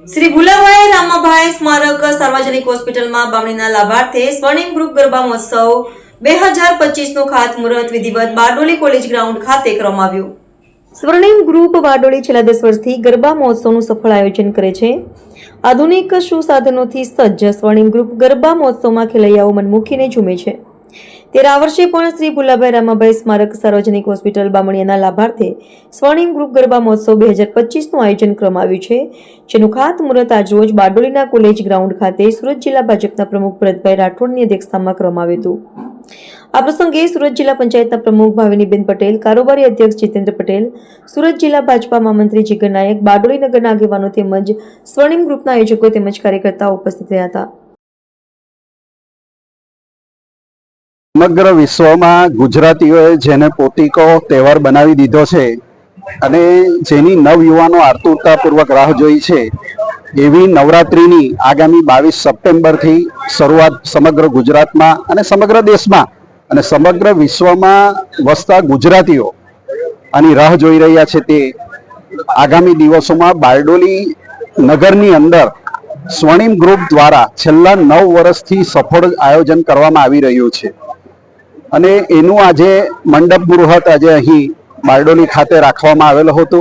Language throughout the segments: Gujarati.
શ્રી ભુલાભાઈ રામાભાઈ સ્મારક સાર્વજનિક હોસ્પિટલમાં બામણીના લાભાર્થે સ્વર્ણિમ ગ્રુપ ગરબા મહોત્સવ 2025નું ખાતમુહૂર્ત વિધિવત બારડોલી કોલેજ ગ્રાઉન્ડ ખાતે કરવામાં આવ્યું। સ્વર્ણિમ ગ્રુપ બારડોલી છેલ્લા 10 વર્ષથી ગરબા મહોત્સવનું સફળ આયોજન કરે છે। આધુનિક સુસાધનોથી સજ્જ સ્વર્ણિમ ગ્રુપ ગરબા મહોત્સવમાં ખેલૈયાઓ મન મૂકીને ઝૂમે છે। ત્યારે આ વર્ષે પણ શ્રી ભુલાભાઈ રામાભાઈ સ્મારક સાર્વજનિક હોસ્પિટલ બામણીયાના લાભાર્થે સ્વર્ણિમ ગ્રુપ ગરબા મહોત્સવ 2025નું આયોજન કરવામાં આવ્યું છે, જેનું ખાતમુહૂર્ત આજરોજ બારડોલીના કોલેજ ગ્રાઉન્ડ ખાતે સુરત જિલ્લા ભાજપના પ્રમુખ ભરતભાઈ રાઠોડની અધ્યક્ષતામાં કરવામાં આવ્યું હતું। આ પ્રસંગે સુરત જિલ્લા પંચાયતના પ્રમુખ ભાવિનીબેન પટેલ, કારોબારી અધ્યક્ષ જીતેન્દ્ર પટેલ, સુરત જિલ્લા ભાજપા મહામંત્રી જીગર નાયક, બારડોલી નગરના આગેવાનો તેમજ સ્વર્ણિમ ગ્રુપના આયોજકો તેમજ કાર્યકર્તાઓ ઉપસ્થિત રહ્યા હતા। સમગ્ર વિશ્વમાં ગુજરાતીઓએ જેને પોતીકો તહેવાર બનાવી દીધો છે અને જેની નવયુવાનો આતુરતાપૂર્વક રાહ જોઈ છે, એવી નવરાત્રિની આગામી 22 સપ્ટેમ્બરથી શરૂઆત સમગ્ર ગુજરાતમાં અને સમગ્ર દેશમાં અને સમગ્ર વિશ્વમાં વસતા ગુજરાતીઓ આની રાહ જોઈ રહ્યા છે। તે આગામી દિવસોમાં બારડોલી નગરની અંદર સ્વર્ણિમ ગ્રુપ દ્વારા છેલ્લા 9 વર્ષથી સફળ આયોજન કરવામાં આવી રહ્યું છે અને એનું આજે મંડપ મુહૂર્ત આજે અહીં બારડોલી ખાતે રાખવામાં આવેલો હતો।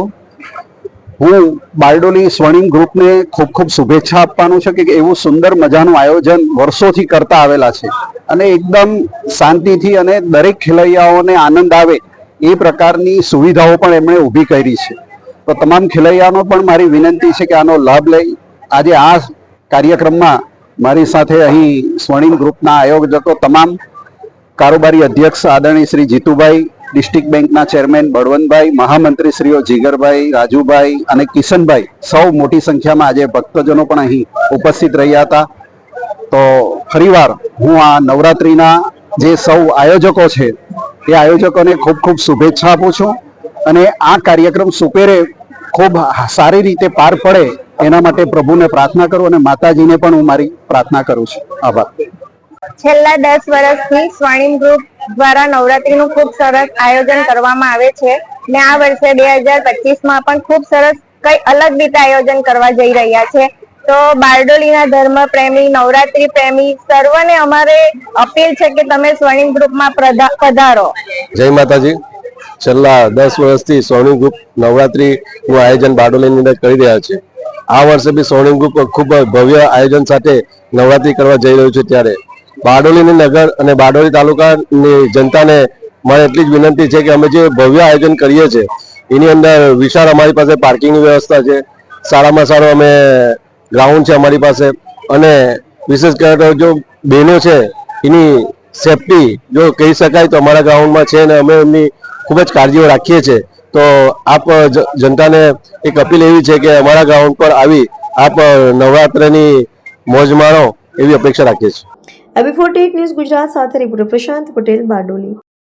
હું બારડોલી સ્વર્ણિમ ગ્રુપને ખૂબ ખૂબ શુભેચ્છા આપવાનું છે કે એવું સુંદર મજાનું આયોજન વર્ષોથી કરતા આવેલા છે અને એકદમ શાંતિથી અને દરેક ખેલૈયાઓને આનંદ આવે એ પ્રકારની સુવિધાઓ પણ એમણે ઊભી કરી છે। તો તમામ ખેલૈયાઓનો પણ મારી વિનંતી છે કે આનો લાભ લઈ આજે આ કાર્યક્રમમાં મારી સાથે અહીં સ્વર્ણિમ ગ્રુપના આયોજકો, તમામ કારોબારી અધ્યક્ષ આદરણીય શ્રી જીતુભાઈ, ડિસ્ટ્રિક્ટ બેંકના ચેરમેન બળવંતભાઈ, મહામંત્રી શ્રીઓ જીગરભાઈ, રાજુભાઈ અને કિશનભાઈ, સૌ મોટી સંખ્યામાં આજે ભક્તજનો પણ અહીં ઉપસ્થિત રહ્યા હતા। તો ફરીવાર હું આ નવરાત્રિના જે સૌ આયોજકો છે એ આયોજકોને ખૂબ ખૂબ શુભેચ્છા આપું છું અને આ કાર્યક્રમ સુપેરે ખૂબ સારી રીતે પાર પડે એના માટે પ્રભુને પ્રાર્થના કરું અને માતાજીને પણ હું મારી પ્રાર્થના કરું છું। આભાર। છેલ્લા 10 વર્ષથી સ્વર્ણિમ ગ્રુપ દ્વારા નવરાત્રીનું ખૂબ સરસ આયોજન કરવામાં આવે છે ને આ વર્ષે 2025માં પણ ખૂબ સરસ કઈ અલગ રીતે આયોજન કરવા જઈ રહ્યા છે। તો બારડોલીના ધર્મ પ્રેમી, નવરાત્રી પ્રેમી સર્વને અમારે અપીલ છે કે તમે સ્વર્ણિમ ગ્રુપમાં પધારો। જય માતાજી। છેલ્લા 10 વર્ષથી સ્વર્ણિમ ગ્રુપ નવરાત્રીનું આયોજન બારડોલીની અંદર કરી રહ્યા છે। આ વર્ષે બી સ્વર્ણિમ ગ્રુપ ખૂબ ભવ્ય આયોજન સાથે નવરાત્રી કરવા જઈ રહ્યું છે। ત્યારે બારડોલીની નગર અને બારડોલી તાલુકાની જનતાને મારે એટલી જ વિનંતી છે કે અમે જે ભવ્ય આયોજન કરીએ છીએ એની અંદર વિશાળ અમારી પાસે પાર્કિંગની વ્યવસ્થા છે, સારામાં સારો અમે ગ્રાઉન્ડ છે અમારી પાસે અને વિશેષ કરીને જો બહેનો છે એની સેફટી જો કહી શકાય તો અમારા ગ્રાઉન્ડમાં છે અને અમે એમની ખૂબ જ કાળજીઓ રાખીએ છીએ। તો આપ જનતાને એક અપીલ એવી છે કે અમારા ગ્રાઉન્ડ પર આવી આપ નવરાત્રિની મોજ માણો એવી અપેક્ષા રાખીએ છીએ। AB48 ન્યૂઝ ગુજરાત સાથે રિપોર્ટર પ્રશાંત પટેલ, બારડોલી।